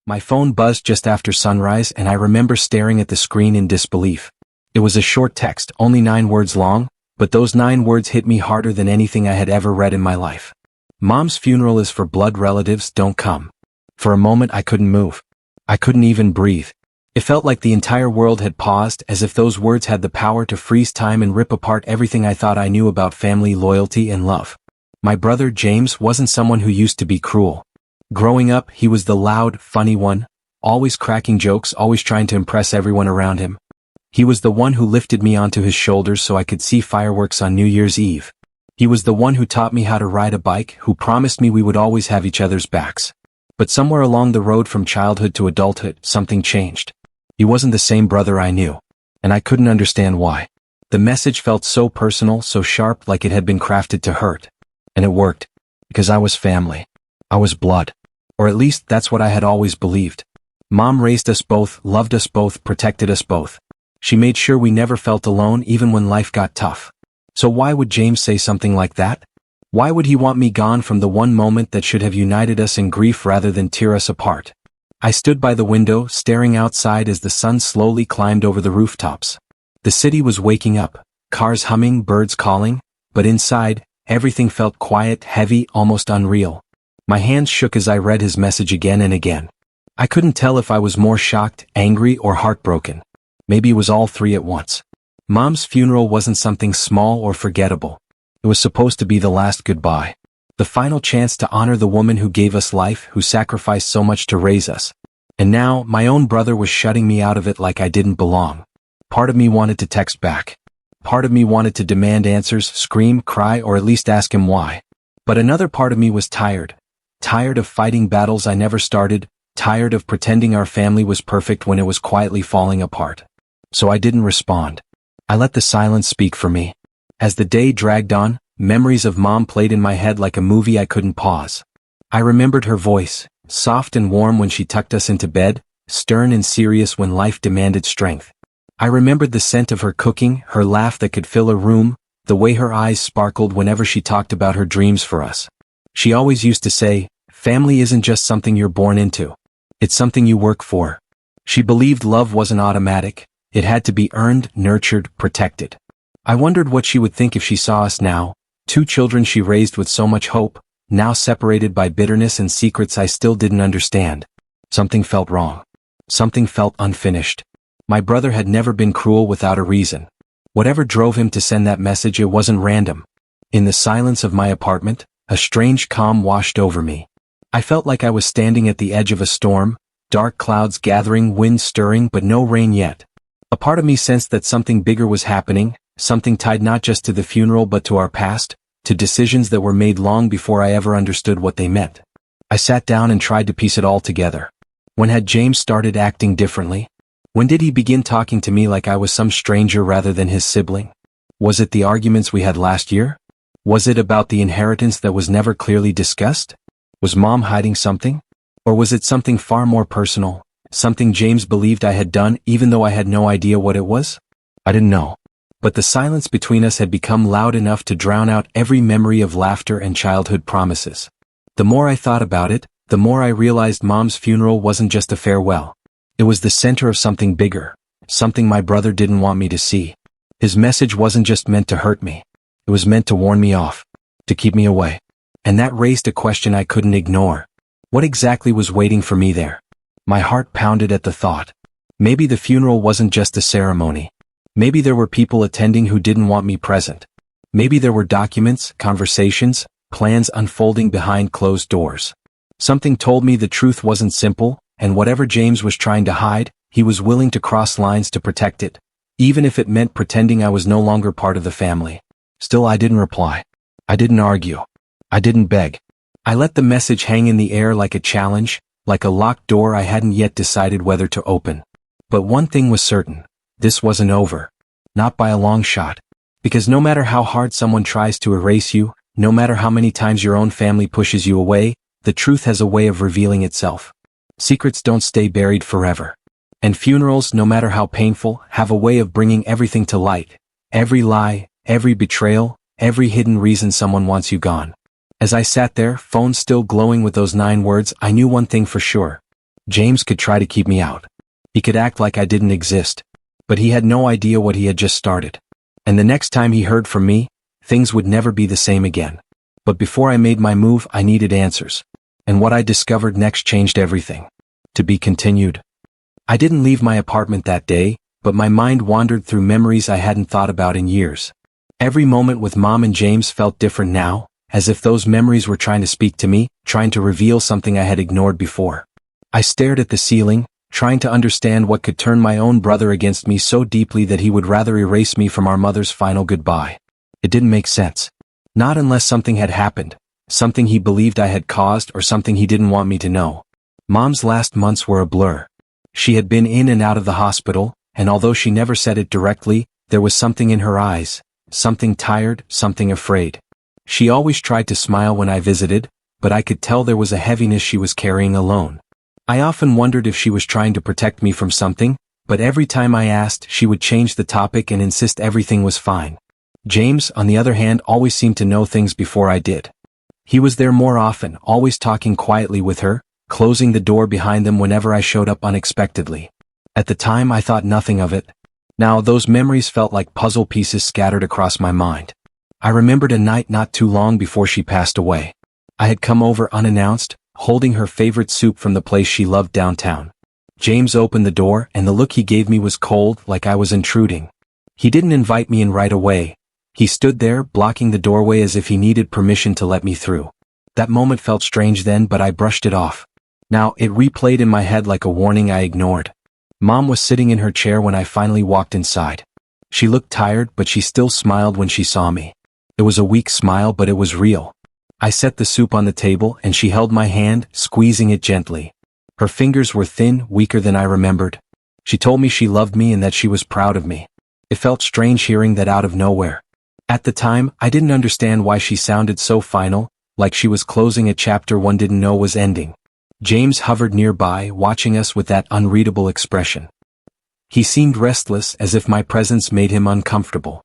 My phone buzzed just after sunrise and I remember staring at the screen in disbelief. It was a short text, only 9 words long, but those 9 words hit me harder than anything I had ever read in my life. Mom's funeral is for blood relatives, don't come. For a moment I couldn't move. I couldn't even breathe. It felt like the entire world had paused, as if those words had the power to freeze time and rip apart everything I thought I knew about family, loyalty, and love. My brother James wasn't someone who used to be cruel. Growing up, he was the loud, funny one, always cracking jokes, always trying to impress everyone around him. He was the one who lifted me onto his shoulders so I could see fireworks on New Year's Eve. He was the one who taught me how to ride a bike, who promised me we would always have each other's backs. But somewhere along the road from childhood to adulthood, something changed. He wasn't the same brother I knew, and I couldn't understand why. The message felt so personal, so sharp, like it had been crafted to hurt. And it worked, because I was family. I was blood. Or at least that's what I had always believed. Mom raised us both, loved us both, protected us both. She made sure we never felt alone even when life got tough. So why would James say something like that? Why would he want me gone from the one moment that should have united us in grief rather than tear us apart? I stood by the window, staring outside as the sun slowly climbed over the rooftops. The city was waking up, cars humming, birds calling, but inside, everything felt quiet, heavy, almost unreal. My hands shook as I read his message again and again. I couldn't tell if I was more shocked, angry, or heartbroken. Maybe it was all three at once. Mom's funeral wasn't something small or forgettable. It was supposed to be the last goodbye. The final chance to honor the woman who gave us life, who sacrificed so much to raise us. And now, my own brother was shutting me out of it like I didn't belong. Part of me wanted to text back. Part of me wanted to demand answers, scream, cry, or at least ask him why. But another part of me was tired. Tired of fighting battles I never started, tired of pretending our family was perfect when it was quietly falling apart. So I didn't respond. I let the silence speak for me. As the day dragged on, memories of Mom played in my head like a movie I couldn't pause. I remembered her voice, soft and warm when she tucked us into bed, stern and serious when life demanded strength. I remembered the scent of her cooking, her laugh that could fill a room, the way her eyes sparkled whenever she talked about her dreams for us. She always used to say, "Family isn't just something you're born into. It's something you work for." She believed love wasn't automatic. It had to be earned, nurtured, protected. I wondered what she would think if she saw us now, 2 children she raised with so much hope, now separated by bitterness and secrets I still didn't understand. Something felt wrong. Something felt unfinished. My brother had never been cruel without a reason. Whatever drove him to send that message, it wasn't random. In the silence of my apartment, a strange calm washed over me. I felt like I was standing at the edge of a storm, dark clouds gathering, wind stirring, but no rain yet. A part of me sensed that something bigger was happening, something tied not just to the funeral but to our past, to decisions that were made long before I ever understood what they meant. I sat down and tried to piece it all together. When had James started acting differently? When did he begin talking to me like I was some stranger rather than his sibling? Was it the arguments we had last year? Was it about the inheritance that was never clearly discussed? Was Mom hiding something? Or was it something far more personal, something James believed I had done even though I had no idea what it was? I didn't know. But the silence between us had become loud enough to drown out every memory of laughter and childhood promises. The more I thought about it, the more I realized Mom's funeral wasn't just a farewell. It was the center of something bigger, something my brother didn't want me to see. His message wasn't just meant to hurt me. It was meant to warn me off, to keep me away. And that raised a question I couldn't ignore. What exactly was waiting for me there? My heart pounded at the thought. Maybe the funeral wasn't just a ceremony. Maybe there were people attending who didn't want me present. Maybe there were documents, conversations, plans unfolding behind closed doors. Something told me the truth wasn't simple, and whatever James was trying to hide, he was willing to cross lines to protect it, even if it meant pretending I was no longer part of the family. Still, I didn't reply. I didn't argue. I didn't beg. I let the message hang in the air like a challenge, like a locked door I hadn't yet decided whether to open. But one thing was certain. This wasn't over. Not by a long shot. Because no matter how hard someone tries to erase you, no matter how many times your own family pushes you away, the truth has a way of revealing itself. Secrets don't stay buried forever. And funerals, no matter how painful, have a way of bringing everything to light. Every lie, every betrayal, every hidden reason someone wants you gone. As I sat there, phone still glowing with those 9 words, I knew one thing for sure. James could try to keep me out. He could act like I didn't exist. But he had no idea what he had just started. And the next time he heard from me, things would never be the same again. But before I made my move, I needed answers. And what I discovered next changed everything. To be continued. I didn't leave my apartment that day, but my mind wandered through memories I hadn't thought about in years. Every moment with Mom and James felt different now, as if those memories were trying to speak to me, trying to reveal something I had ignored before. I stared at the ceiling, trying to understand what could turn my own brother against me so deeply that he would rather erase me from our mother's final goodbye. It didn't make sense. Not unless something had happened, something he believed I had caused or something he didn't want me to know. Mom's last months were a blur. She had been in and out of the hospital, and although she never said it directly, there was something in her eyes, something tired, something afraid. She always tried to smile when I visited, but I could tell there was a heaviness she was carrying alone. I often wondered if she was trying to protect me from something, but every time I asked, she would change the topic and insist everything was fine. James, on the other hand, always seemed to know things before I did. He was there more often, always talking quietly with her, closing the door behind them whenever I showed up unexpectedly. At the time, I thought nothing of it. Now, those memories felt like puzzle pieces scattered across my mind. I remembered a night not too long before she passed away. I had come over unannounced, holding her favorite soup from the place she loved downtown. James opened the door, and the look he gave me was cold, like I was intruding. He didn't invite me in right away. He stood there, blocking the doorway as if he needed permission to let me through. That moment felt strange then, but I brushed it off. Now, it replayed in my head like a warning I ignored. Mom was sitting in her chair when I finally walked inside. She looked tired, but she still smiled when she saw me. It was a weak smile, but it was real. I set the soup on the table, and she held my hand, squeezing it gently. Her fingers were thin, weaker than I remembered. She told me she loved me and that she was proud of me. It felt strange hearing that out of nowhere. At the time, I didn't understand why she sounded so final, like she was closing a chapter one didn't know was ending. James hovered nearby, watching us with that unreadable expression. He seemed restless, as if my presence made him uncomfortable.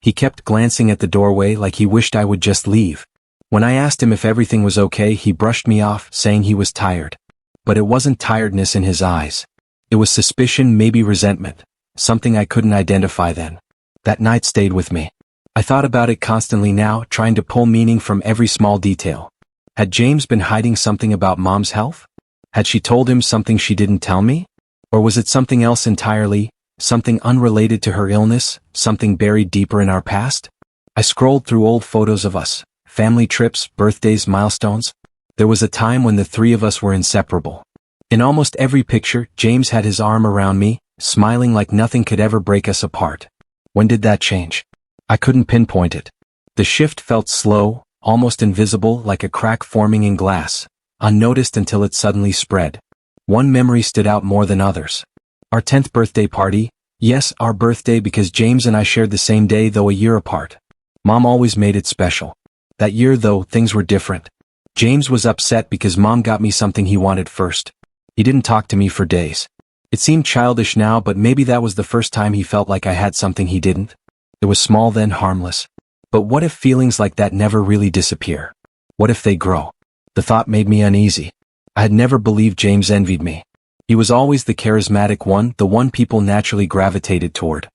He kept glancing at the doorway like he wished I would just leave. When I asked him if everything was okay, he brushed me off, saying he was tired. But it wasn't tiredness in his eyes. It was suspicion, maybe resentment. Something I couldn't identify then. That night stayed with me. I thought about it constantly now, trying to pull meaning from every small detail. Had James been hiding something about Mom's health? Had she told him something she didn't tell me? Or was it something else entirely, something unrelated to her illness, something buried deeper in our past? I scrolled through old photos of us. Family trips, birthdays, milestones. There was a time when the three of us were inseparable. In almost every picture, James had his arm around me, smiling like nothing could ever break us apart. When did that change? I couldn't pinpoint it. The shift felt slow, almost invisible, like a crack forming in glass, unnoticed until it suddenly spread. One memory stood out more than others. Our 10th birthday party. Yes, our birthday, because James and I shared the same day, though a year apart. Mom always made it special. That year, though, things were different. James was upset because Mom got me something he wanted first. He didn't talk to me for days. It seemed childish now, but maybe that was the first time he felt like I had something he didn't. It was small then, harmless. But what if feelings like that never really disappear? What if they grow? The thought made me uneasy. I had never believed James envied me. He was always the charismatic one, the one people naturally gravitated toward.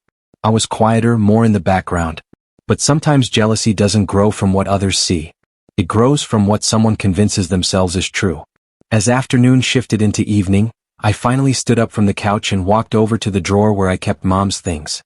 I was quieter, more in the background. But sometimes jealousy doesn't grow from what others see. It grows from what someone convinces themselves is true. As afternoon shifted into evening, I finally stood up from the couch and walked over to the drawer where I kept Mom's things.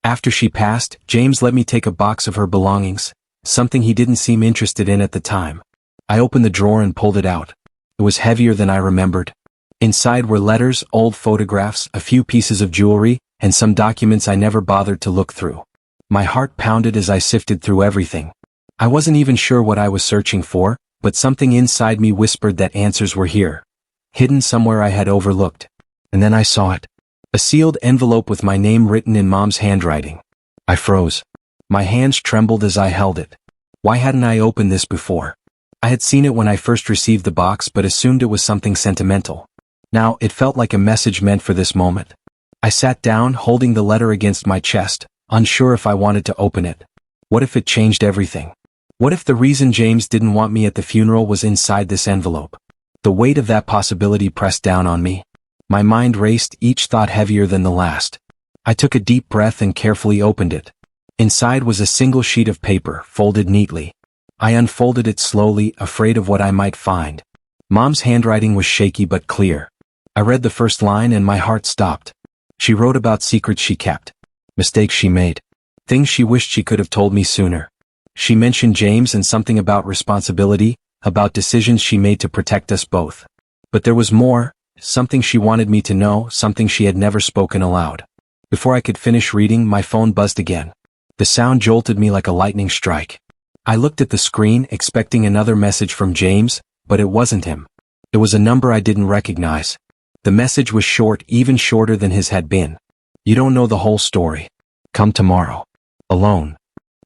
After she passed, James let me take a box of her belongings, something he didn't seem interested in at the time. I opened the drawer and pulled it out. It was heavier than I remembered. Inside were letters, old photographs, a few pieces of jewelry, and some documents I never bothered to look through. My heart pounded as I sifted through everything. I wasn't even sure what I was searching for, but something inside me whispered that answers were here, hidden somewhere I had overlooked. And then I saw it. A sealed envelope with my name written in Mom's handwriting. I froze. My hands trembled as I held it. Why hadn't I opened this before? I had seen it when I first received the box but assumed it was something sentimental. Now, it felt like a message meant for this moment. I sat down, holding the letter against my chest, unsure if I wanted to open it. What if it changed everything? What if the reason James didn't want me at the funeral was inside this envelope? The weight of that possibility pressed down on me. My mind raced, each thought heavier than the last. I took a deep breath and carefully opened it. Inside was a single sheet of paper, folded neatly. I unfolded it slowly, afraid of what I might find. Mom's handwriting was shaky but clear. I read the first line and my heart stopped. She wrote about secrets she kept, mistakes she made, things she wished she could have told me sooner. She mentioned James and something about responsibility, about decisions she made to protect us both. But there was more, something she wanted me to know, something she had never spoken aloud. Before I could finish reading, my phone buzzed again. The sound jolted me like a lightning strike. I looked at the screen, expecting another message from James, but it wasn't him. It was a number I didn't recognize. The message was short, even shorter than his had been. You don't know the whole story. Come tomorrow. Alone.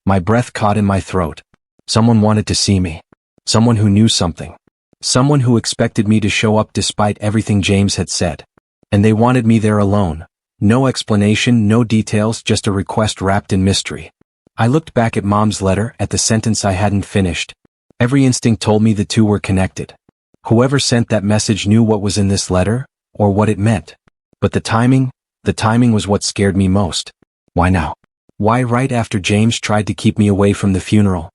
My breath caught in my throat. Someone wanted to see me. Someone who knew something. Someone who expected me to show up despite everything James had said. And they wanted me there alone. No explanation, no details, just a request wrapped in mystery. I looked back at Mom's letter, at the sentence I hadn't finished. Every instinct told me the two were connected. Whoever sent that message knew what was in this letter, or what it meant. But the timing was what scared me most. Why now? Why right after James tried to keep me away from the funeral?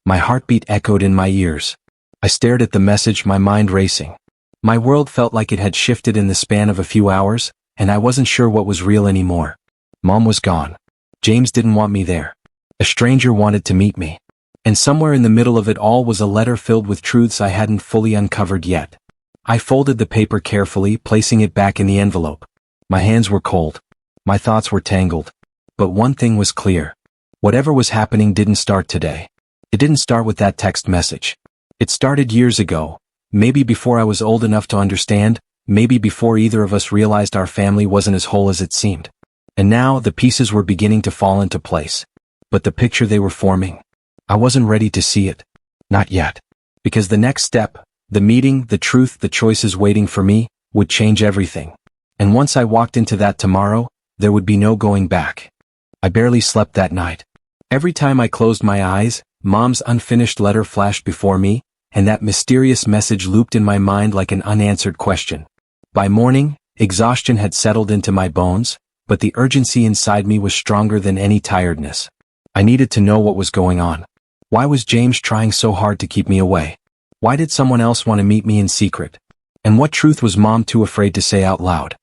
My heartbeat echoed in my ears. I stared at the message, my mind racing. My world felt like it had shifted in the span of a few hours, and I wasn't sure what was real anymore. Mom was gone. James didn't want me there. A stranger wanted to meet me. And somewhere in the middle of it all was a letter filled with truths I hadn't fully uncovered yet. I folded the paper carefully, placing it back in the envelope. My hands were cold. My thoughts were tangled. But one thing was clear. Whatever was happening didn't start today. It didn't start with that text message. It started years ago, maybe before I was old enough to understand, maybe before either of us realized our family wasn't as whole as it seemed. And now the pieces were beginning to fall into place. But the picture they were forming, I wasn't ready to see it. Not yet. Because the next step, the meeting, the truth, the choices waiting for me, would change everything. And once I walked into that tomorrow, there would be no going back. I barely slept that night. Every time I closed my eyes, Mom's unfinished letter flashed before me, and that mysterious message looped in my mind like an unanswered question. By morning, exhaustion had settled into my bones, but the urgency inside me was stronger than any tiredness. I needed to know what was going on. Why was James trying so hard to keep me away? Why did someone else want to meet me in secret? And what truth was Mom too afraid to say out loud?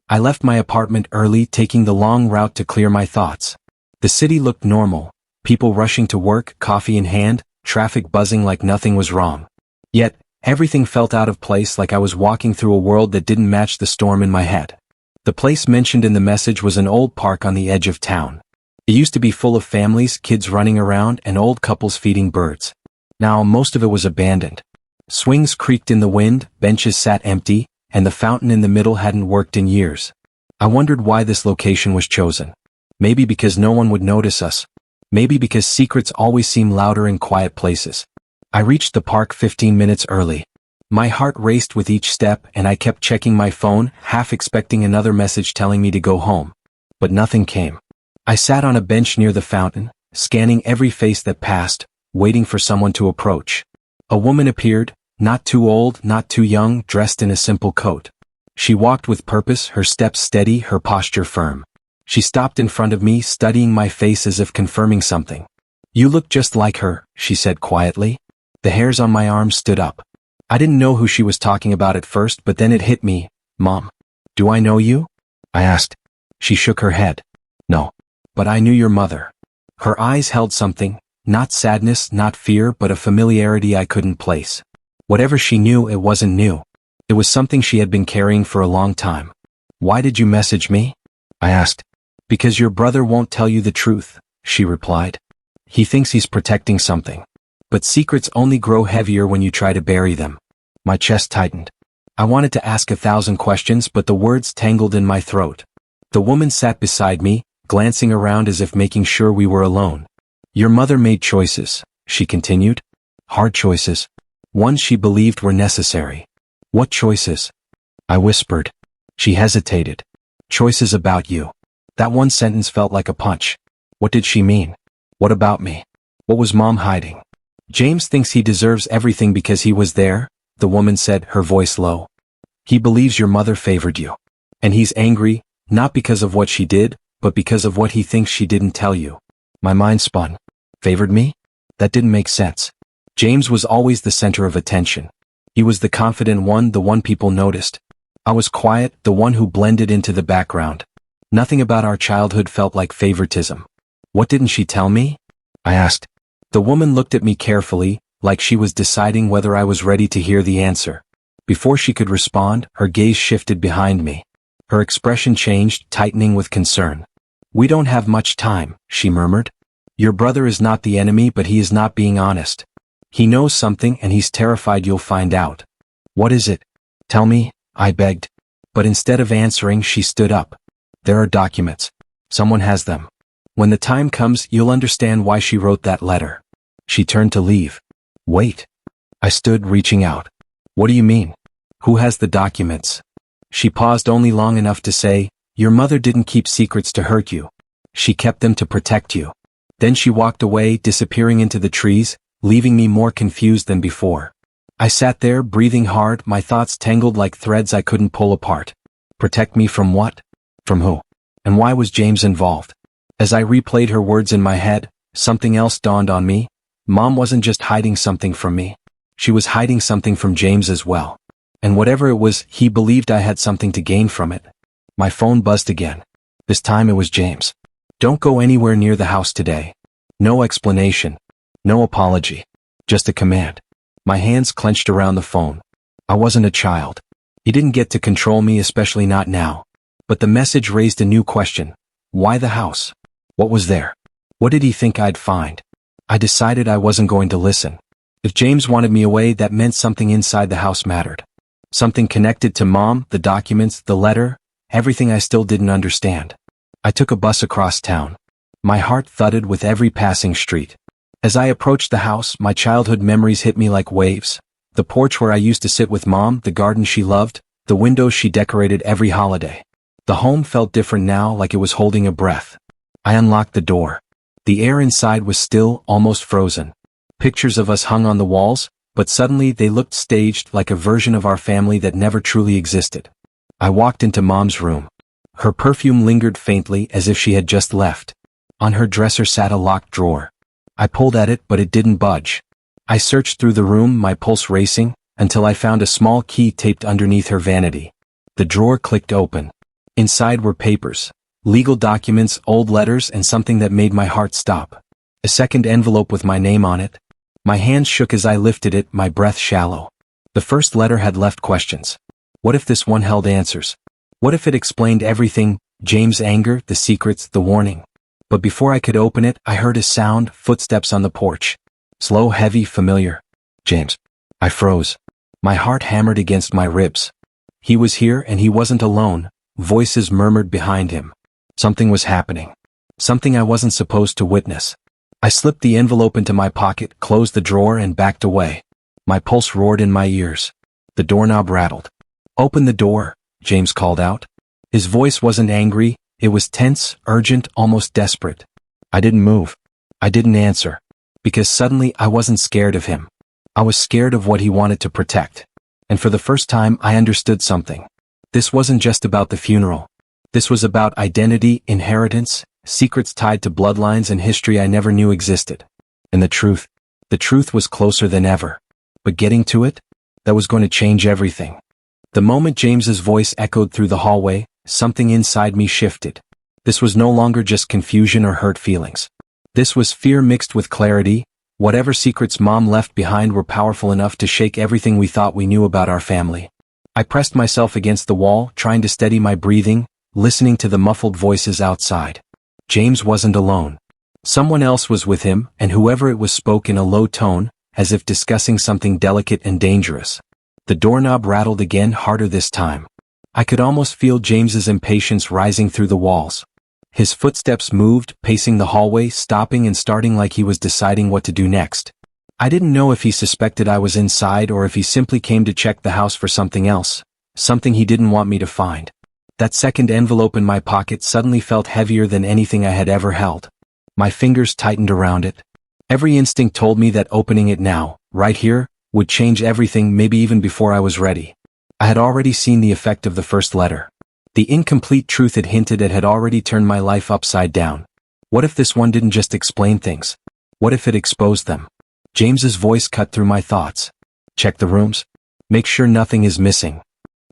I left my apartment early, taking the long route to clear my thoughts. The city looked normal, people rushing to work, coffee in hand, traffic buzzing like nothing was wrong. Yet, everything felt out of place, like I was walking through a world that didn't match the storm in my head. The place mentioned in the message was an old park on the edge of town. It used to be full of families, kids running around, and old couples feeding birds. Now most of it was abandoned. Swings creaked in the wind, benches sat empty, and the fountain in the middle hadn't worked in years. I wondered why this location was chosen. Maybe because no one would notice us. Maybe because secrets always seem louder in quiet places. I reached the park 15 minutes early. My heart raced with each step, and I kept checking my phone, half expecting another message telling me to go home. But nothing came. I sat on a bench near the fountain, scanning every face that passed, waiting for someone to approach. A woman appeared, not too old, not too young, dressed in a simple coat. She walked with purpose, her steps steady, her posture firm. She stopped in front of me, studying my face as if confirming something. "You look just like her," she said quietly. The hairs on my arms stood up. I didn't know who she was talking about at first, but then it hit me. "Mom, do I know you?" I asked. She shook her head. "No. But I knew your mother." Her eyes held something, not sadness, not fear, but a familiarity I couldn't place. Whatever she knew, it wasn't new. It was something she had been carrying for a long time. "Why did you message me?" I asked. "Because your brother won't tell you the truth," she replied. "He thinks he's protecting something. But secrets only grow heavier when you try to bury them." My chest tightened. I wanted to ask 1,000 questions, but the words tangled in my throat. The woman sat beside me, glancing around as if making sure we were alone. "Your mother made choices," she continued. "Hard choices. Ones she believed were necessary." "What choices?" I whispered. She hesitated. "Choices about you." That one sentence felt like a punch. What did she mean? What about me? What was Mom hiding? "James thinks he deserves everything because he was there," the woman said, her voice low. He believes your mother favored you. And he's angry, not because of what she did, but because of what he thinks she didn't tell you. My mind spun. Favored me? That didn't make sense. James was always the center of attention. He was the confident one, the one people noticed. I was quiet, the one who blended into the background. Nothing about our childhood felt like favoritism. What didn't she tell me? I asked. The woman looked at me carefully, like she was deciding whether I was ready to hear the answer. Before she could respond, her gaze shifted behind me. Her expression changed, tightening with concern. We don't have much time, she murmured. Your brother is not the enemy, but he is not being honest. He knows something and he's terrified you'll find out. What is it? Tell me, I begged. But instead of answering, she stood up. There are documents. Someone has them. When the time comes, you'll understand why she wrote that letter. She turned to leave. Wait. I stood, reaching out. What do you mean? Who has the documents? She paused only long enough to say, your mother didn't keep secrets to hurt you. She kept them to protect you. Then she walked away, disappearing into the trees, leaving me more confused than before. I sat there, breathing hard, my thoughts tangled like threads I couldn't pull apart. Protect me from what? From who? And why was James involved? As I replayed her words in my head, something else dawned on me. Mom wasn't just hiding something from me. She was hiding something from James as well. And whatever it was, he believed I had something to gain from it. My phone buzzed again. This time it was James. Don't go anywhere near the house today. No explanation. No apology. Just a command. My hands clenched around the phone. I wasn't a child. He didn't get to control me, especially not now. But the message raised a new question. Why the house? What was there? What did he think I'd find? I decided I wasn't going to listen. If James wanted me away, that meant something inside the house mattered. Something connected to Mom, the documents, the letter, everything I still didn't understand. I took a bus across town. My heart thudded with every passing street. As I approached the house, my childhood memories hit me like waves. The porch where I used to sit with Mom, the garden she loved, the windows she decorated every holiday. The home felt different now, like it was holding a breath. I unlocked the door. The air inside was still, almost frozen. Pictures of us hung on the walls, but suddenly they looked staged, like a version of our family that never truly existed. I walked into Mom's room. Her perfume lingered faintly, as if she had just left. On her dresser sat a locked drawer. I pulled at it, but it didn't budge. I searched through the room, my pulse racing, until I found a small key taped underneath her vanity. The drawer clicked open. Inside were papers, legal documents, old letters, and something that made my heart stop. A second envelope with my name on it. My hands shook as I lifted it, my breath shallow. The first letter had left questions. What if this one held answers? What if it explained everything, James' anger, the secrets, the warning? But before I could open it, I heard a sound, footsteps on the porch. Slow, heavy, familiar. James. I froze. My heart hammered against my ribs. He was here and he wasn't alone. Voices murmured behind him. Something was happening. Something I wasn't supposed to witness. I slipped the envelope into my pocket, closed the drawer, and backed away. My pulse roared in my ears. The doorknob rattled. Open the door, James called out. His voice wasn't angry, it was tense, urgent, almost desperate. I didn't move. I didn't answer. Because suddenly I wasn't scared of him. I was scared of what he wanted to protect. And for the first time I understood something. This wasn't just about the funeral. This was about identity, inheritance, secrets tied to bloodlines and history I never knew existed. And the truth was closer than ever. But getting to it? That was going to change everything. The moment James's voice echoed through the hallway, something inside me shifted. This was no longer just confusion or hurt feelings. This was fear mixed with clarity. Whatever secrets Mom left behind were powerful enough to shake everything we thought we knew about our family. I pressed myself against the wall, trying to steady my breathing, listening to the muffled voices outside. James wasn't alone. Someone else was with him, and whoever it was spoke in a low tone, as if discussing something delicate and dangerous. The doorknob rattled again, harder this time. I could almost feel James's impatience rising through the walls. His footsteps moved, pacing the hallway, stopping and starting like he was deciding what to do next. I didn't know if he suspected I was inside or if he simply came to check the house for something else, something he didn't want me to find. That second envelope in my pocket suddenly felt heavier than anything I had ever held. My fingers tightened around it. Every instinct told me that opening it now, right here, would change everything, maybe even before I was ready. I had already seen the effect of the first letter. The incomplete truth it hinted at had already turned my life upside down. What if this one didn't just explain things? What if it exposed them? James's voice cut through my thoughts. Check the rooms. Make sure nothing is missing.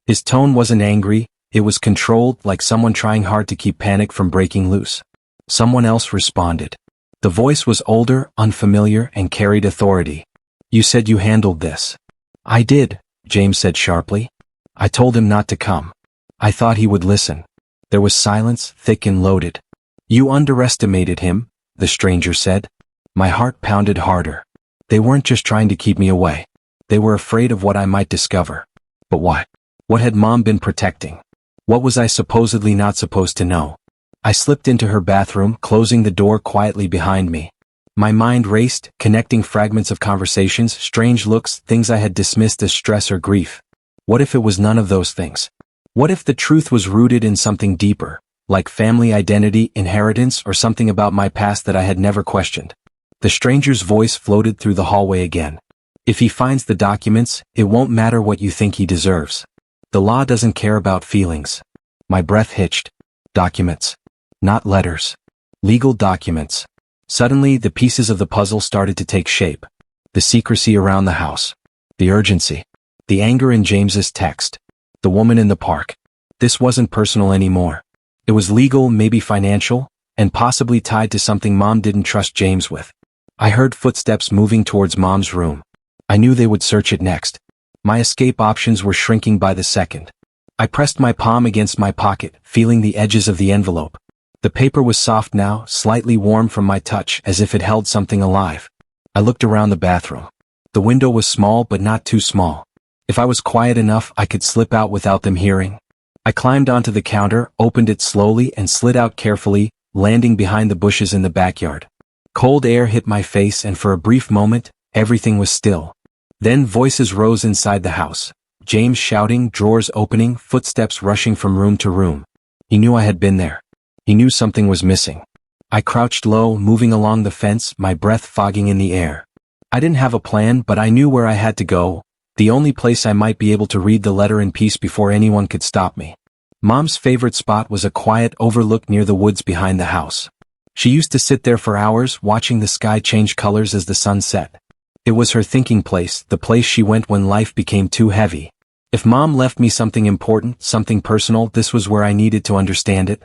His tone wasn't angry, it was controlled, like someone trying hard to keep panic from breaking loose. Someone else responded. The voice was older, unfamiliar, and carried authority. You said you handled this. I did, James said sharply. I told him not to come. I thought he would listen. There was silence, thick and loaded. You underestimated him, the stranger said. My heart pounded harder. They weren't just trying to keep me away. They were afraid of what I might discover. But what? What had Mom been protecting? What was I supposedly not supposed to know? I slipped into her bathroom, closing the door quietly behind me. My mind raced, connecting fragments of conversations, strange looks, things I had dismissed as stress or grief. What if it was none of those things? What if the truth was rooted in something deeper, like family identity, inheritance, or something about my past that I had never questioned? The stranger's voice floated through the hallway again. If he finds the documents, it won't matter what you think he deserves. The law doesn't care about feelings. My breath hitched. Documents. Not letters. Legal documents. Suddenly, the pieces of the puzzle started to take shape. The secrecy around the house. The urgency. The anger in James's text. The woman in the park. This wasn't personal anymore. It was legal, maybe financial, and possibly tied to something Mom didn't trust James with. I heard footsteps moving towards Mom's room. I knew they would search it next. My escape options were shrinking by the second. I pressed my palm against my pocket, feeling the edges of the envelope. The paper was soft now, slightly warm from my touch, as if it held something alive. I looked around the bathroom. The window was small but not too small. If I was quiet enough, I could slip out without them hearing. I climbed onto the counter, opened it slowly, and slid out carefully, landing behind the bushes in the backyard. Cold air hit my face, and for a brief moment, everything was still. Then voices rose inside the house. James shouting, drawers opening, footsteps rushing from room to room. He knew I had been there. He knew something was missing. I crouched low, moving along the fence, my breath fogging in the air. I didn't have a plan, but I knew where I had to go, the only place I might be able to read the letter in peace before anyone could stop me. Mom's favorite spot was a quiet overlook near the woods behind the house. She used to sit there for hours, watching the sky change colors as the sun set. It was her thinking place, the place she went when life became too heavy. If Mom left me something important, something personal, this was where I needed to understand it.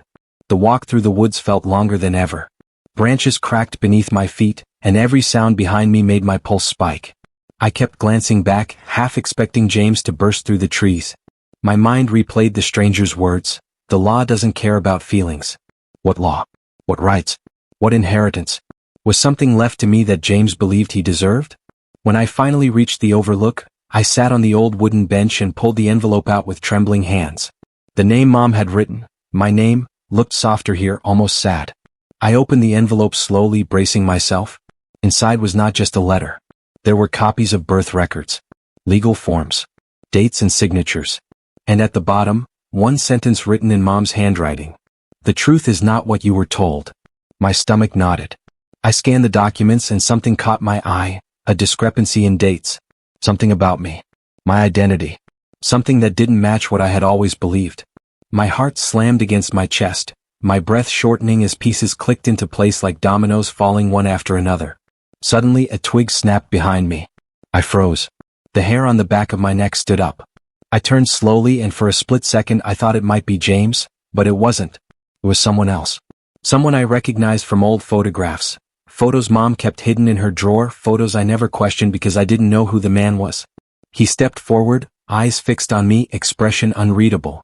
The walk through the woods felt longer than ever. Branches cracked beneath my feet, and every sound behind me made my pulse spike. I kept glancing back, half expecting James to burst through the trees. My mind replayed the stranger's words. The law doesn't care about feelings. What law? What rights? What inheritance? Was something left to me that James believed he deserved? When I finally reached the overlook, I sat on the old wooden bench and pulled the envelope out with trembling hands. The name Mom had written, my name, looked softer here, almost sad. I opened the envelope slowly, bracing myself. Inside was not just a letter. There were copies of birth records, legal forms, dates and signatures. And at the bottom, one sentence written in Mom's handwriting. The truth is not what you were told. My stomach nodded. I scanned the documents and something caught my eye, a discrepancy in dates. Something about me. My identity. Something that didn't match what I had always believed. My heart slammed against my chest, my breath shortening as pieces clicked into place like dominoes falling one after another. Suddenly a twig snapped behind me. I froze. The hair on the back of my neck stood up. I turned slowly and for a split second I thought it might be James, but it wasn't. It was someone else. Someone I recognized from old photographs. Photos Mom kept hidden in her drawer, photos I never questioned because I didn't know who the man was. He stepped forward, eyes fixed on me, expression unreadable.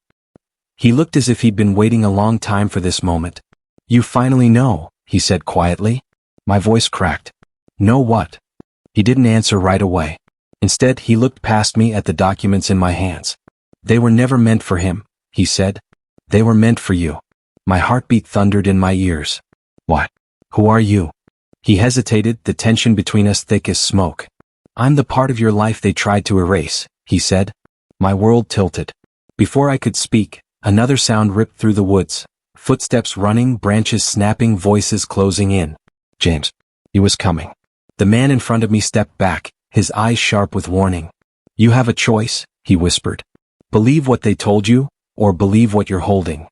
He looked as if he'd been waiting a long time for this moment. You finally know, he said quietly. My voice cracked. Know what? He didn't answer right away. Instead, he looked past me at the documents in my hands. They were never meant for him, he said. They were meant for you. My heartbeat thundered in my ears. What? Who are you? He hesitated, the tension between us thick as smoke. I'm the part of your life they tried to erase, he said. My world tilted. Before I could speak, another sound ripped through the woods. Footsteps running, branches snapping, voices closing in. James. He was coming. The man in front of me stepped back, his eyes sharp with warning. You have a choice, he whispered. Believe what they told you, or believe what you're holding.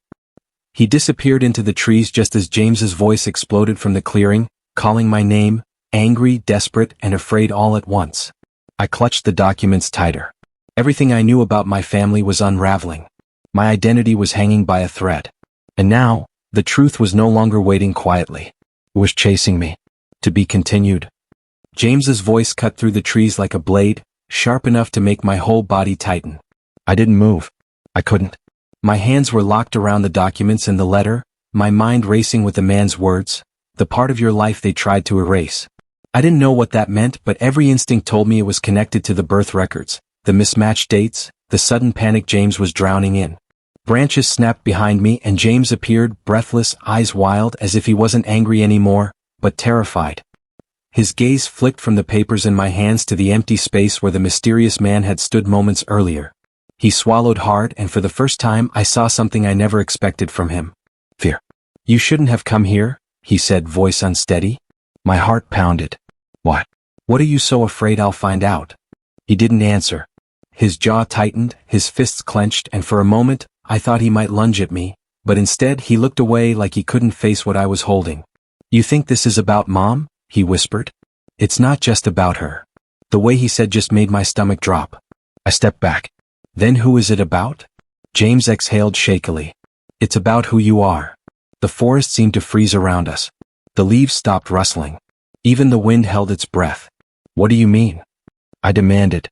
He disappeared into the trees just as James's voice exploded from the clearing, calling my name, angry, desperate, and afraid all at once. I clutched the documents tighter. Everything I knew about my family was unraveling. My identity was hanging by a thread. And now, the truth was no longer waiting quietly. It was chasing me. To be continued. James's voice cut through the trees like a blade, sharp enough to make my whole body tighten. I didn't move. I couldn't. My hands were locked around the documents and the letter, my mind racing with the man's words, the part of your life they tried to erase. I didn't know what that meant, but every instinct told me it was connected to the birth records, the mismatched dates, the sudden panic James was drowning in. Branches snapped behind me and James appeared, breathless, eyes wild, as if he wasn't angry anymore, but terrified. His gaze flicked from the papers in my hands to the empty space where the mysterious man had stood moments earlier. He swallowed hard, and for the first time I saw something I never expected from him. Fear. You shouldn't have come here, he said, voice unsteady. My heart pounded. What? What are you so afraid I'll find out? He didn't answer. His jaw tightened, his fists clenched, and for a moment, I thought he might lunge at me, but instead he looked away like he couldn't face what I was holding. You think this is about Mom? He whispered. It's not just about her. The way he said just made my stomach drop. I stepped back. Then who is it about? James exhaled shakily. It's about who you are. The forest seemed to freeze around us. The leaves stopped rustling. Even the wind held its breath. What do you mean? I demanded.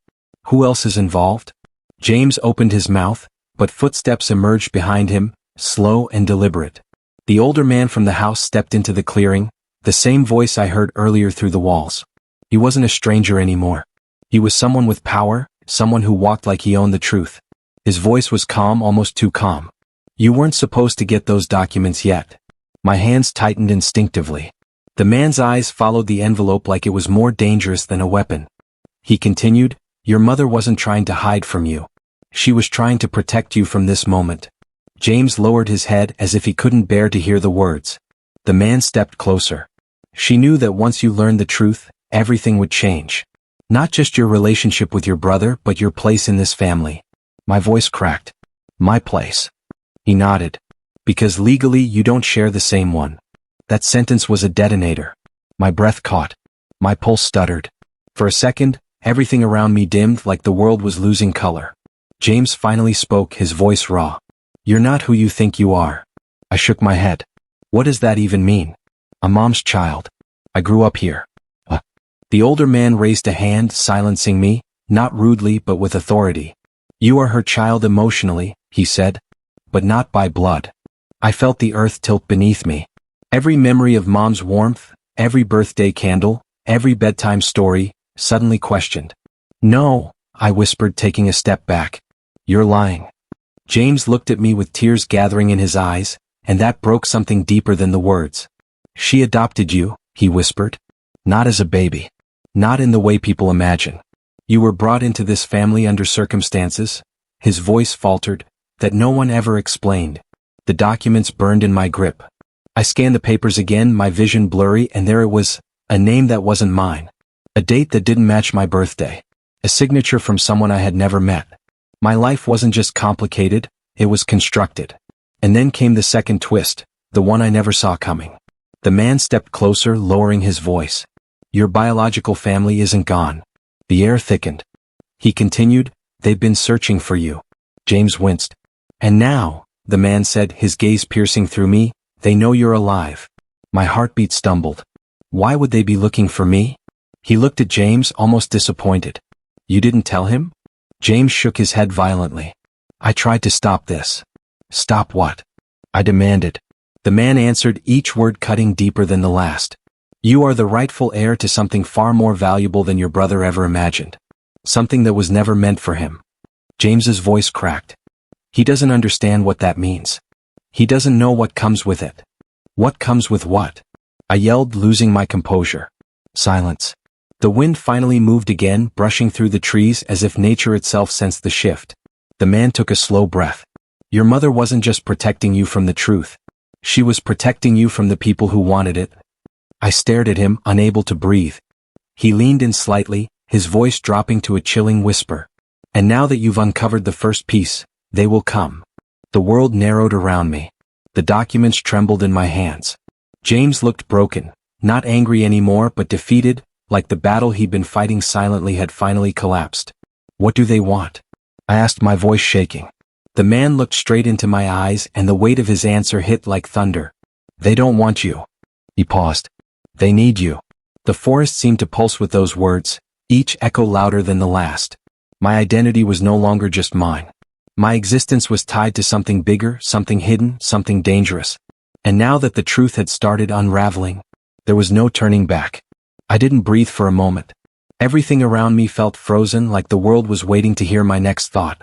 Who else is involved? James opened his mouth, but footsteps emerged behind him, slow and deliberate. The older man from the house stepped into the clearing, the same voice I heard earlier through the walls. He wasn't a stranger anymore. He was someone with power, someone who walked like he owned the truth. His voice was calm, almost too calm. You weren't supposed to get those documents yet. My hands tightened instinctively. The man's eyes followed the envelope like it was more dangerous than a weapon. He continued, Your mother wasn't trying to hide from you. She was trying to protect you from this moment. James lowered his head as if he couldn't bear to hear the words. The man stepped closer. She knew that once you learned the truth, everything would change. Not just your relationship with your brother, but your place in this family. My voice cracked. My place. He nodded. Because legally you don't share the same one. That sentence was a detonator. My breath caught. My pulse stuttered. For a second, everything around me dimmed like the world was losing color. James finally spoke, his voice raw. You're not who you think you are. I shook my head. What does that even mean? I'm Mom's child. I grew up here. The older man raised a hand, silencing me, not rudely but with authority. You are her child emotionally, he said, but not by blood. I felt the earth tilt beneath me. Every memory of Mom's warmth, every birthday candle, every bedtime story, suddenly questioned. No, I whispered, taking a step back. You're lying. James looked at me with tears gathering in his eyes, and that broke something deeper than the words. She adopted you, he whispered. Not as a baby. Not in the way people imagine. You were brought into this family under circumstances, his voice faltered, that no one ever explained. The documents burned in my grip. I scanned the papers again, my vision blurry, and there it was, a name that wasn't mine. A date that didn't match my birthday. A signature from someone I had never met. My life wasn't just complicated, it was constructed. And then came the second twist, the one I never saw coming. The man stepped closer, lowering his voice. Your biological family isn't gone. The air thickened. He continued, they've been searching for you. James winced. And now, the man said, his gaze piercing through me, they know you're alive. My heartbeat stumbled. Why would they be looking for me? He looked at James, almost disappointed. You didn't tell him? James shook his head violently. I tried to stop this. Stop what? I demanded. The man answered, each word cutting deeper than the last. You are the rightful heir to something far more valuable than your brother ever imagined. Something that was never meant for him. James's voice cracked. He doesn't understand what that means. He doesn't know what comes with it. What comes with what? I yelled, losing my composure. Silence. The wind finally moved again, brushing through the trees as if nature itself sensed the shift. The man took a slow breath. Your mother wasn't just protecting you from the truth. She was protecting you from the people who wanted it. I stared at him, unable to breathe. He leaned in slightly, his voice dropping to a chilling whisper. And now that you've uncovered the first piece, they will come. The world narrowed around me. The documents trembled in my hands. James looked broken, not angry anymore but defeated, like the battle he'd been fighting silently had finally collapsed. What do they want? I asked, my voice shaking. The man looked straight into my eyes and the weight of his answer hit like thunder. They don't want you. He paused. They need you. The forest seemed to pulse with those words, each echo louder than the last. My identity was no longer just mine. My existence was tied to something bigger, something hidden, something dangerous. And now that the truth had started unraveling, there was no turning back. I didn't breathe for a moment. Everything around me felt frozen, like the world was waiting to hear my next thought.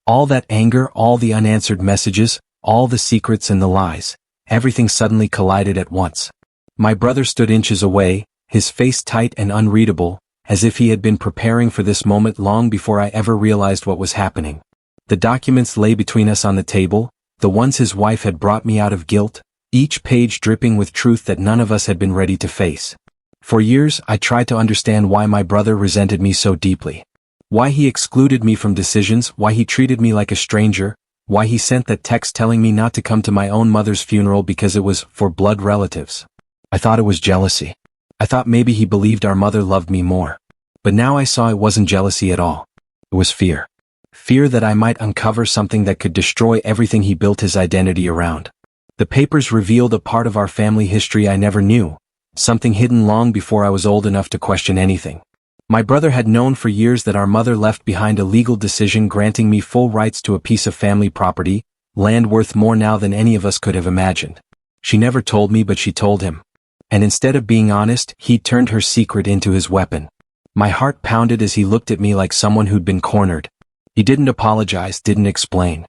All that anger, all the unanswered messages, all the secrets and the lies, everything suddenly collided at once. My brother stood inches away, his face tight and unreadable, as if he had been preparing for this moment long before I ever realized what was happening. The documents lay between us on the table, the ones his wife had brought me out of guilt, each page dripping with truth that none of us had been ready to face. For years, I tried to understand why my brother resented me so deeply. Why he excluded me from decisions, why he treated me like a stranger, why he sent that text telling me not to come to my own mother's funeral because it was for blood relatives. I thought it was jealousy. I thought maybe he believed our mother loved me more. But now I saw it wasn't jealousy at all. It was fear. Fear that I might uncover something that could destroy everything he built his identity around. The papers revealed a part of our family history I never knew, something hidden long before I was old enough to question anything. My brother had known for years that our mother left behind a legal decision granting me full rights to a piece of family property, land worth more now than any of us could have imagined. She never told me, but she told him. And instead of being honest, he turned her secret into his weapon. My heart pounded as he looked at me like someone who'd been cornered. He didn't apologize, didn't explain.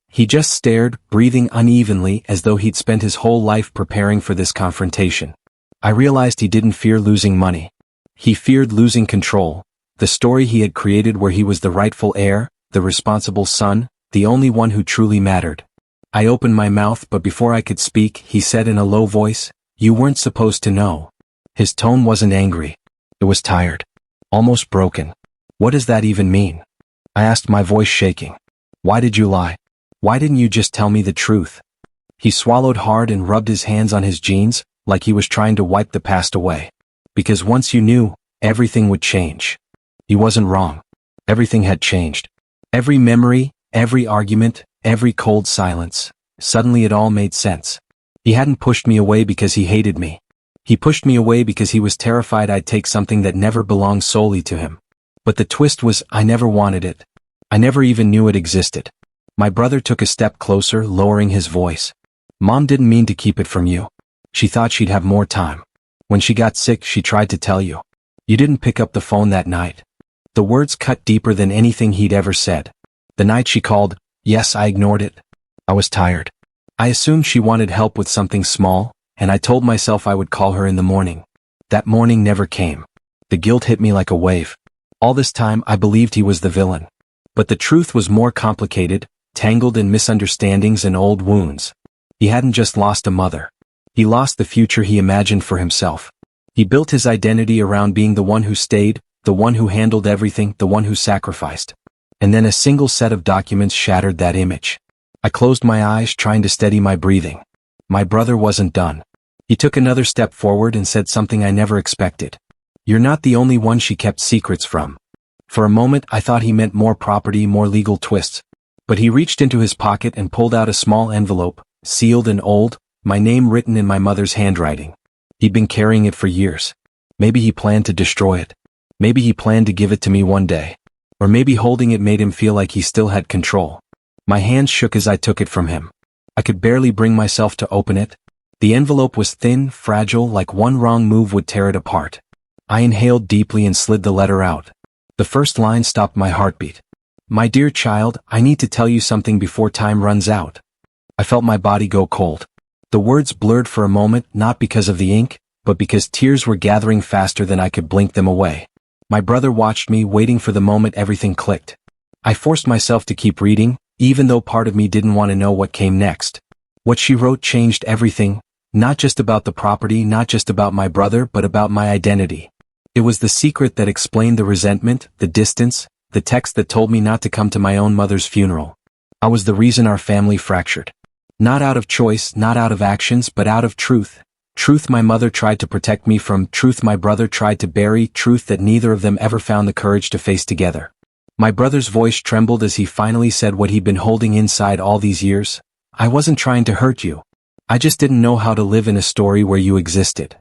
He just stared, breathing unevenly as though he'd spent his whole life preparing for this confrontation. I realized he didn't fear losing money. He feared losing control, the story he had created where he was the rightful heir, the responsible son, the only one who truly mattered. I opened my mouth, but before I could speak, he said in a low voice, "You weren't supposed to know." His tone wasn't angry. It was tired. Almost broken. What does that even mean? I asked, my voice shaking. Why did you lie? Why didn't you just tell me the truth? He swallowed hard and rubbed his hands on his jeans, like he was trying to wipe the past away. Because once you knew, everything would change. He wasn't wrong. Everything had changed. Every memory, every argument, every cold silence. Suddenly it all made sense. He hadn't pushed me away because he hated me. He pushed me away because he was terrified I'd take something that never belonged solely to him. But the twist was, I never wanted it. I never even knew it existed. My brother took a step closer, lowering his voice. Mom didn't mean to keep it from you. She thought she'd have more time. When she got sick, she tried to tell you. You didn't pick up the phone that night. The words cut deeper than anything he'd ever said. The night she called, yes, I ignored it. I was tired. I assumed she wanted help with something small, and I told myself I would call her in the morning. That morning never came. The guilt hit me like a wave. All this time I believed he was the villain. But the truth was more complicated, tangled in misunderstandings and old wounds. He hadn't just lost a mother. He lost the future he imagined for himself. He built his identity around being the one who stayed, the one who handled everything, the one who sacrificed. And then a single set of documents shattered that image. I closed my eyes, trying to steady my breathing. My brother wasn't done. He took another step forward and said something I never expected. You're not the only one she kept secrets from. For a moment I thought he meant more property, more legal twists. But he reached into his pocket and pulled out a small envelope, sealed and old, my name written in my mother's handwriting. He'd been carrying it for years. Maybe he planned to destroy it. Maybe he planned to give it to me one day. Or maybe holding it made him feel like he still had control. My hands shook as I took it from him. I could barely bring myself to open it. The envelope was thin, fragile, like one wrong move would tear it apart. I inhaled deeply and slid the letter out. The first line stopped my heartbeat. My dear child, I need to tell you something before time runs out. I felt my body go cold. The words blurred for a moment, not because of the ink, but because tears were gathering faster than I could blink them away. My brother watched me, waiting for the moment everything clicked. I forced myself to keep reading, even though part of me didn't want to know what came next. What she wrote changed everything, not just about the property, not just about my brother, but about my identity. It was the secret that explained the resentment, the distance, the text that told me not to come to my own mother's funeral. I was the reason our family fractured. Not out of choice, not out of actions, but out of truth. Truth my mother tried to protect me from, truth my brother tried to bury, truth that neither of them ever found the courage to face together. My brother's voice trembled as he finally said what he'd been holding inside all these years. I wasn't trying to hurt you. I just didn't know how to live in a story where you existed.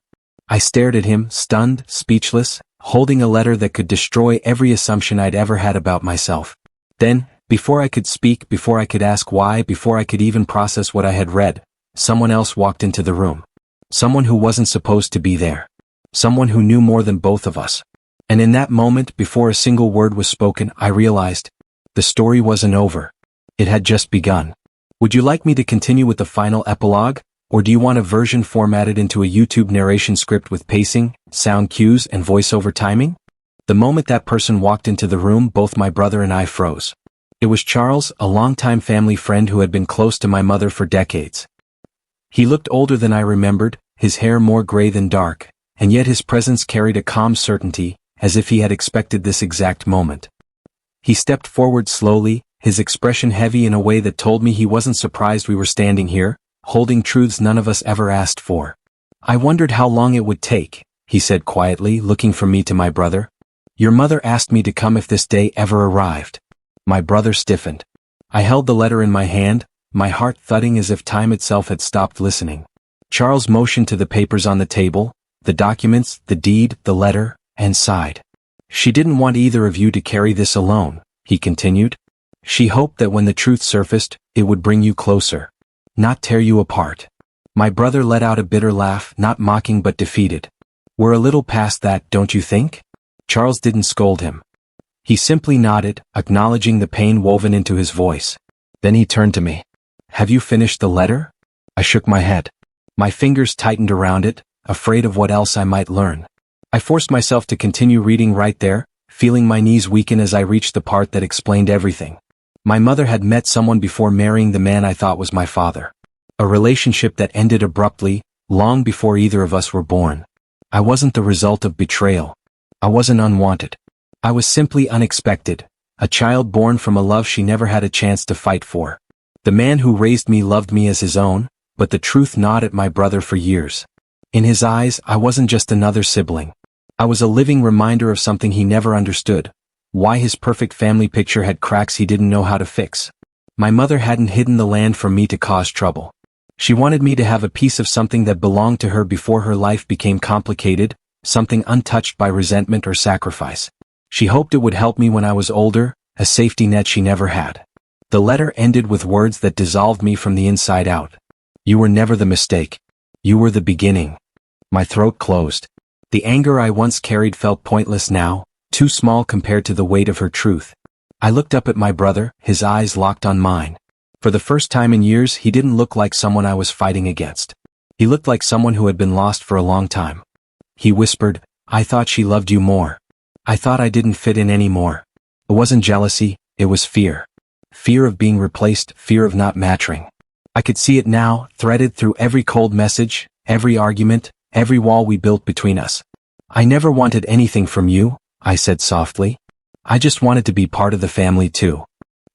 I stared at him, stunned, speechless, holding a letter that could destroy every assumption I'd ever had about myself. Then, before I could speak, before I could ask why, before I could even process what I had read, someone else walked into the room. Someone who wasn't supposed to be there. Someone who knew more than both of us. And in that moment, before a single word was spoken, I realized the story wasn't over. It had just begun. Would you like me to continue with the final epilogue, or do you want a version formatted into a YouTube narration script with pacing, sound cues, and voiceover timing? The moment that person walked into the room, both my brother and I froze. It was Charles, a longtime family friend who had been close to my mother for decades. He looked older than I remembered, his hair more gray than dark, and yet his presence carried a calm certainty, as if he had expected this exact moment. He stepped forward slowly, his expression heavy in a way that told me he wasn't surprised we were standing here, holding truths none of us ever asked for. I wondered how long it would take, he said quietly, looking from me to my brother. Your mother asked me to come if this day ever arrived. My brother stiffened. I held the letter in my hand, my heart thudding as if time itself had stopped listening. Charles motioned to the papers on the table, the documents, the deed, the letter, and sighed. She didn't want either of you to carry this alone, he continued. She hoped that when the truth surfaced, it would bring you closer, not tear you apart. My brother let out a bitter laugh, not mocking but defeated. We're a little past that, don't you think? Charles didn't scold him. He simply nodded, acknowledging the pain woven into his voice. Then he turned to me. Have you finished the letter? I shook my head. My fingers tightened around it, afraid of what else I might learn. I forced myself to continue reading right there, feeling my knees weaken as I reached the part that explained everything. My mother had met someone before marrying the man I thought was my father. A relationship that ended abruptly, long before either of us were born. I wasn't the result of betrayal. I wasn't unwanted. I was simply unexpected, a child born from a love she never had a chance to fight for. The man who raised me loved me as his own, but the truth gnawed at my brother for years. In his eyes, I wasn't just another sibling. I was a living reminder of something he never understood, why his perfect family picture had cracks he didn't know how to fix. My mother hadn't hidden the land from me to cause trouble. She wanted me to have a piece of something that belonged to her before her life became complicated, something untouched by resentment or sacrifice. She hoped it would help me when I was older, a safety net she never had. The letter ended with words that dissolved me from the inside out. You were never the mistake. You were the beginning. My throat closed. The anger I once carried felt pointless now, too small compared to the weight of her truth. I looked up at my brother, his eyes locked on mine. For the first time in years, he didn't look like someone I was fighting against. He looked like someone who had been lost for a long time. He whispered, I thought she loved you more. I thought I didn't fit in anymore. It wasn't jealousy, it was fear. Fear of being replaced, fear of not matching. I could see it now, threaded through every cold message, every argument, every wall we built between us. I never wanted anything from you, I said softly. I just wanted to be part of the family too.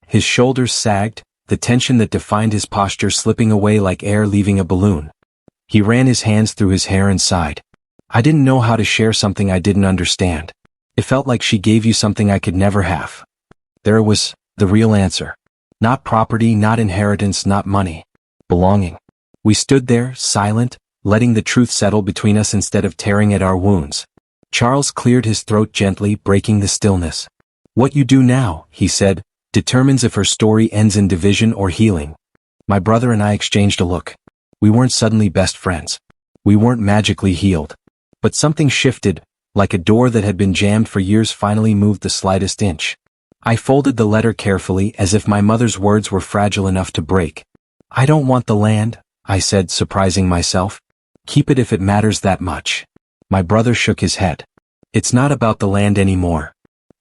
His shoulders sagged, the tension that defined his posture slipping away like air leaving a balloon. He ran his hands through his hair and sighed. I didn't know how to share something I didn't understand. It felt like she gave you something I could never have. There was the real answer. Not property, not inheritance, not money. Belonging. We stood there, silent, letting the truth settle between us instead of tearing at our wounds. Charles cleared his throat gently, breaking the stillness. What you do now, he said, determines if her story ends in division or healing. My brother and I exchanged a look. We weren't suddenly best friends. We weren't magically healed. But something shifted, like a door that had been jammed for years finally moved the slightest inch. I folded the letter carefully as if my mother's words were fragile enough to break. I don't want the land, I said, surprising myself. Keep it if it matters that much. My brother shook his head. It's not about the land anymore.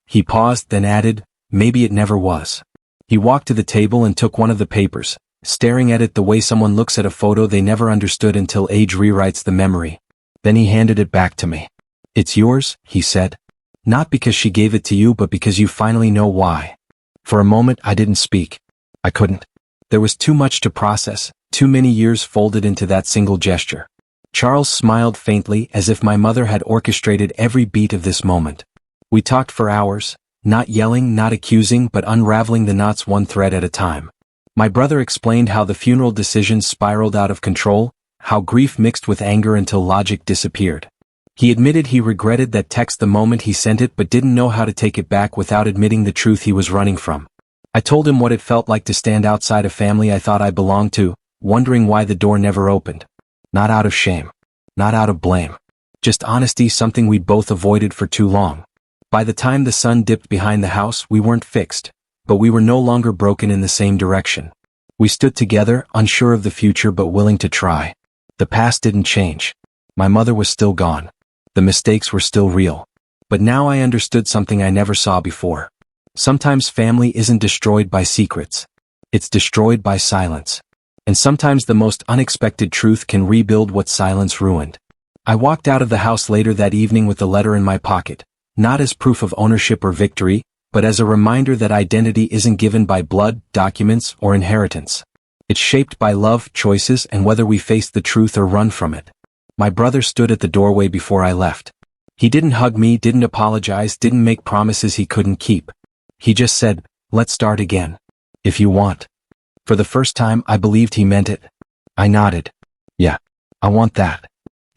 He paused, then added, maybe it never was. He walked to the table and took one of the papers, staring at it the way someone looks at a photo they never understood until age rewrites the memory. Then he handed it back to me. It's yours, he said. Not because she gave it to you, but because you finally know why. For a moment I didn't speak. I couldn't. There was too much to process, too many years folded into that single gesture. Charles smiled faintly, as if my mother had orchestrated every beat of this moment. We talked for hours, not yelling, not accusing, but unraveling the knots one thread at a time. My brother explained how the funeral decisions spiraled out of control, how grief mixed with anger until logic disappeared. He admitted he regretted that text the moment he sent it, but didn't know how to take it back without admitting the truth he was running from. I told him what it felt like to stand outside a family I thought I belonged to, wondering why the door never opened. Not out of shame. Not out of blame. Just honesty, something we'd both avoided for too long. By the time the sun dipped behind the house, we weren't fixed, but we were no longer broken in the same direction. We stood together, unsure of the future but willing to try. The past didn't change. My mother was still gone. The mistakes were still real. But now I understood something I never saw before. Sometimes family isn't destroyed by secrets. It's destroyed by silence. And sometimes the most unexpected truth can rebuild what silence ruined. I walked out of the house later that evening with the letter in my pocket, not as proof of ownership or victory, but as a reminder that identity isn't given by blood, documents, or inheritance. It's shaped by love, choices, and whether we face the truth or run from it. My brother stood at the doorway before I left. He didn't hug me, didn't apologize, didn't make promises he couldn't keep. He just said, "Let's start again. If you want." For the first time, I believed he meant it. I nodded. Yeah, I want that.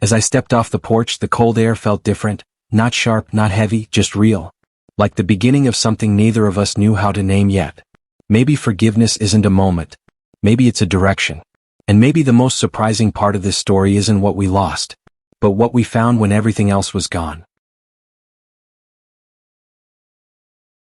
As I stepped off the porch, the cold air felt different, not sharp, not heavy, just real. Like the beginning of something neither of us knew how to name yet. Maybe forgiveness isn't a moment. Maybe it's a direction. And maybe the most surprising part of this story isn't what we lost, but what we found when everything else was gone.